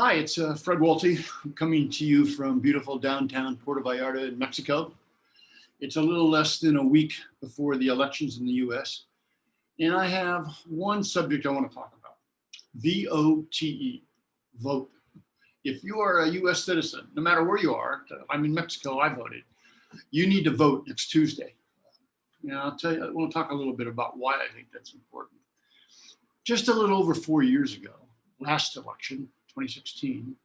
Hi, it's Fred Walty. I'm coming to you from beautiful downtown Puerto Vallarta in Mexico. It's a little less than a week before the elections in the US. And I have one subject I want to talk about. VOTE, vote. If you are a US citizen, no matter where you are, I'm in Mexico, I voted. You need to vote next Tuesday. I'll tell you, I want to talk a little bit about why I think that's important. Just a little over 4 years ago, last election, 2016,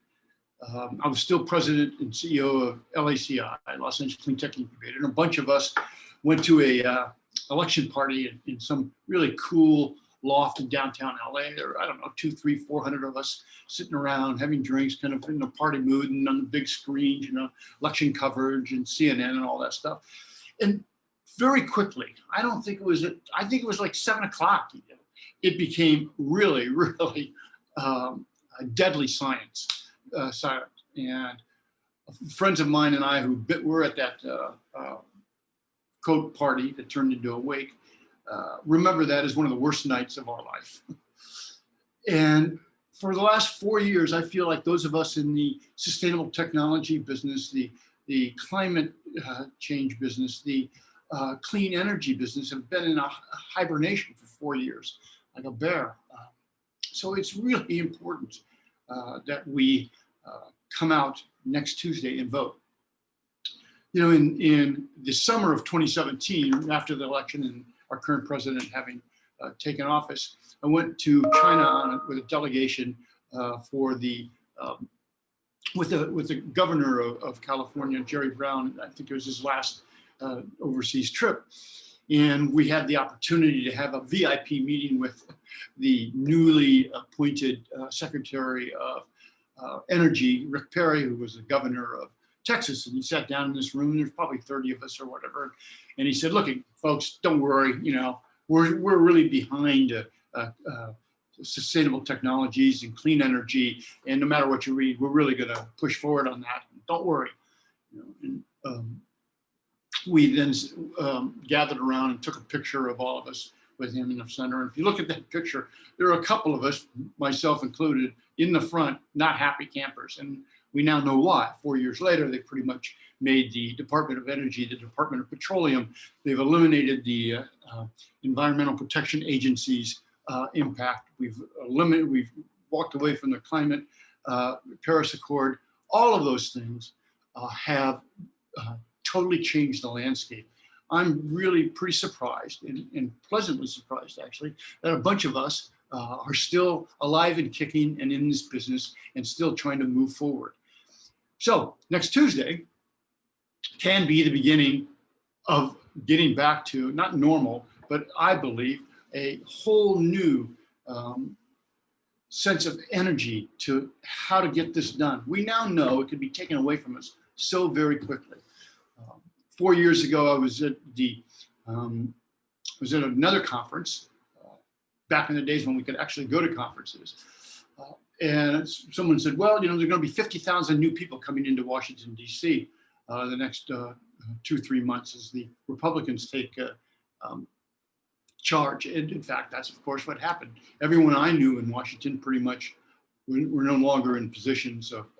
I was still president and CEO of LACI, Los Angeles Clean Tech Incubator, and a bunch of us went to a election party in some really cool loft in downtown LA. There were, I don't know, 200, 300, 400 of us sitting around having drinks, kind of in a party mood, and on the big screens, election coverage and CNN and all that stuff. And very quickly, I think it was like 7 o'clock. It became really, really a deadly silence. And friends of mine and I who were at that coat party that turned into a wake remember that as one of the worst nights of our life. And for the last 4 years, I feel like those of us in the sustainable technology business, the climate change business, the clean energy business have been in a hibernation for 4 years, like a bear. So it's really important that we come out next Tuesday and vote. In the summer of 2017, after the election and our current president having taken office, I went to China with a delegation with the governor of California, Jerry Brown. I think it was his last overseas trip. And we had the opportunity to have a VIP meeting with the newly appointed Secretary of Energy, Rick Perry, who was the governor of Texas. And he sat down in this room, and there's probably 30 of us or whatever. And he said, look, folks, don't worry, we're really behind sustainable technologies and clean energy. And no matter what you read, we're really going to push forward on that. Don't worry. We then gathered around and took a picture of all of us with him in the center. And if you look at that picture, there are a couple of us, myself included, in the front, not happy campers. And we now know why. 4 years later, they pretty much made the Department of Energy, the Department of Petroleum. They've eliminated the Environmental Protection Agency's impact. We've walked away from the climate, Paris Accord. All of those things have totally changed the landscape. I'm really pretty surprised and pleasantly surprised, actually, that a bunch of us are still alive and kicking and in this business and still trying to move forward. So next Tuesday can be the beginning of getting back to, not normal, but I believe a whole new sense of energy to how to get this done. We now know it can be taken away from us so very quickly. 4 years ago, I was at another conference back in the days when we could actually go to conferences. And someone said, well, there's going to be 50,000 new people coming into Washington, D.C. The next 2-3 months as the Republicans take charge. And in fact, that's of course what happened. Everyone I knew in Washington pretty much were no longer in positions of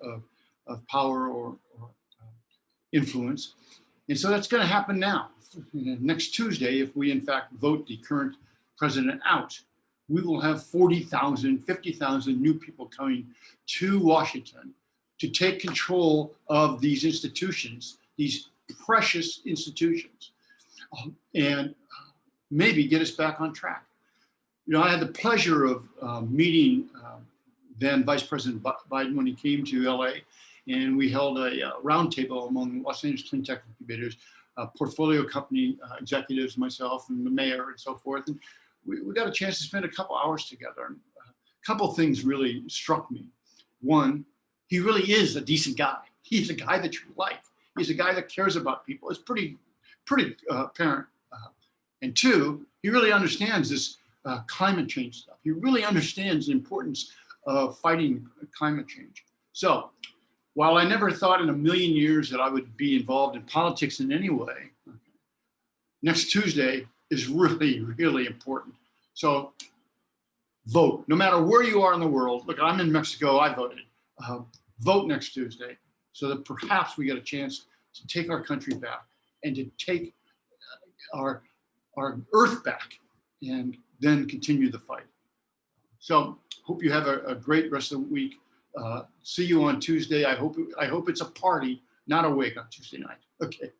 power or influence. And so that's going to happen now. Next Tuesday, if we in fact vote the current president out, we will have 40,000, 50,000 new people coming to Washington to take control of these institutions, these precious institutions, and maybe get us back on track. I had the pleasure of meeting then Vice President Biden when he came to LA, and we held a roundtable among Los Angeles Clean Tech Incubators, portfolio company executives, myself and the mayor and so forth. And we got a chance to spend a couple hours together. And a couple things really struck me. One, he really is a decent guy. He's a guy that you like. He's a guy that cares about people. It's pretty apparent. And two, he really understands this climate change stuff. He really understands the importance of fighting climate change. So while I never thought in a million years that I would be involved in politics in any way, next Tuesday is really, really important. So vote, no matter where you are in the world. Look, I'm in Mexico, I voted. vote next Tuesday so that perhaps we get a chance to take our country back and to take our earth back and then continue the fight. So hope you have a great rest of the week. See you on Tuesday. I hope it's a party, not a wake on Tuesday night. Okay.